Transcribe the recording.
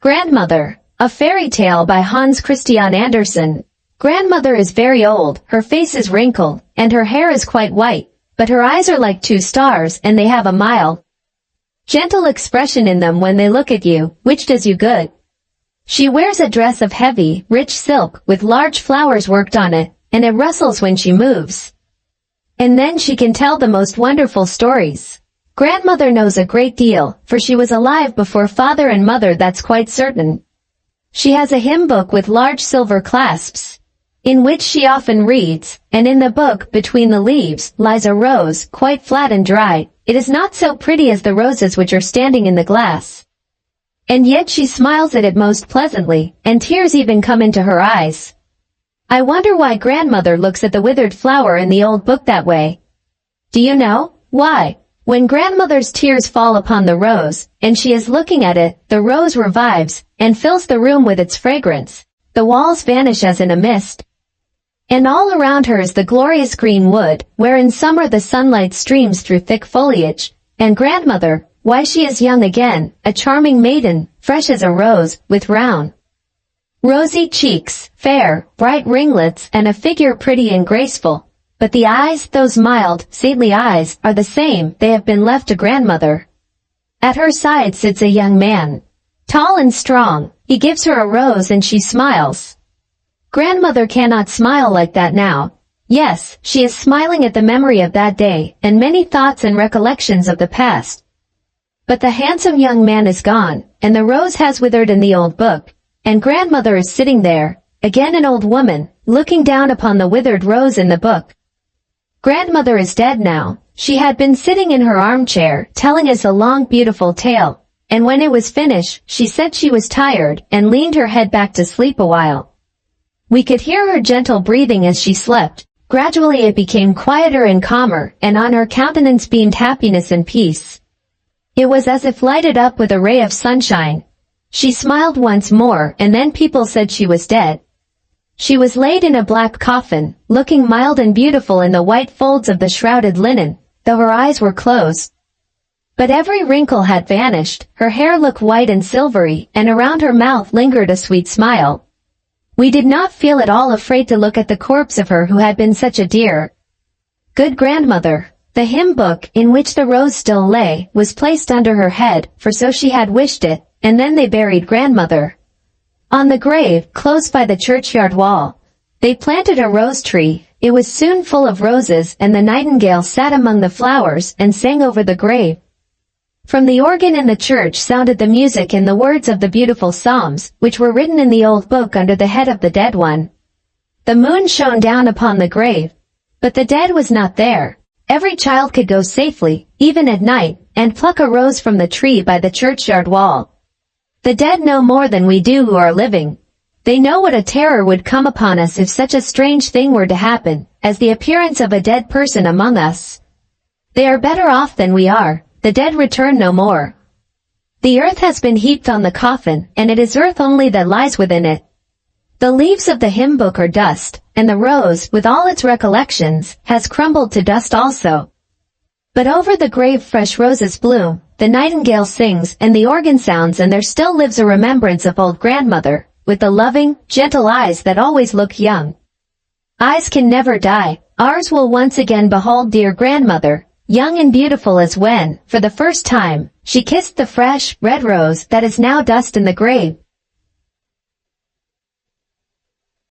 Grandmother, a fairy tale by Hans Christian Andersen. Grandmother is very old, her face is wrinkled, and her hair is quite white, but her eyes are like two stars and they have a mild, gentle expression in them when they look at you, which does you good. She wears a dress of heavy, rich silk with large flowers worked on it, and it rustles when she moves. And then she can tell the most wonderful stories. Grandmother knows a great deal, for she was alive before father and mother, that's quite certain. She has a hymn book with large silver clasps, in which she often reads, and in the book, between the leaves, lies a rose, quite flat and dry. It is not so pretty as the roses which are standing in the glass. And yet she smiles at it most pleasantly, and tears even come into her eyes. I wonder why grandmother looks at the withered flower in the old book that way. Do you know why? When grandmother's tears fall upon the rose, and she is looking at it, the rose revives, and fills the room with its fragrance. The walls vanish as in a mist. And all around her is the glorious green wood, where in summer the sunlight streams through thick foliage. And grandmother, why she is young again, a charming maiden, fresh as a rose, with round, rosy cheeks, fair, bright ringlets, and a figure pretty and graceful. But the eyes, those mild, saintly eyes, are the same, they have been left to grandmother. At her side sits a young man, tall and strong. He gives her a rose and she smiles. Grandmother cannot smile like that now. Yes, she is smiling at the memory of that day, and many thoughts and recollections of the past. But the handsome young man is gone, and the rose has withered in the old book, and grandmother is sitting there, again an old woman, looking down upon the withered rose in the book. Grandmother is dead now. She had been sitting in her armchair, telling us a long beautiful tale, and when it was finished, she said she was tired, and leaned her head back to sleep a while. We could hear her gentle breathing as she slept. Gradually it became quieter and calmer, and on her countenance beamed happiness and peace. It was as if lighted up with a ray of sunshine. She smiled once more, and then people said she was dead. She was laid in a black coffin, looking mild and beautiful in the white folds of the shrouded linen, though her eyes were closed. But every wrinkle had vanished, her hair looked white and silvery, and around her mouth lingered a sweet smile. We did not feel at all afraid to look at the corpse of her who had been such a dear, good grandmother. The hymn book, in which the rose still lay, was placed under her head, for so she had wished it, and then they buried grandmother. On the grave, close by the churchyard wall, they planted a rose tree. It was soon full of roses, and the nightingale sat among the flowers and sang over the grave. From the organ in the church sounded the music and the words of the beautiful psalms, which were written in the old book under the head of the dead one. The moon shone down upon the grave, but the dead was not there. Every child could go safely, even at night, and pluck a rose from the tree by the churchyard wall. The dead know more than we do who are living. They know what a terror would come upon us if such a strange thing were to happen, as the appearance of a dead person among us. They are better off than we are. The dead return no more. The earth has been heaped on the coffin, and it is earth only that lies within it. The leaves of the hymn book are dust, and the rose, with all its recollections, has crumbled to dust also. But over the grave fresh roses bloom, the nightingale sings, and the organ sounds, and there still lives a remembrance of old grandmother, with the loving, gentle eyes that always look young. Eyes can never die. Ours will once again behold dear grandmother, young and beautiful as when, for the first time, she kissed the fresh, red rose that is now dust in the grave.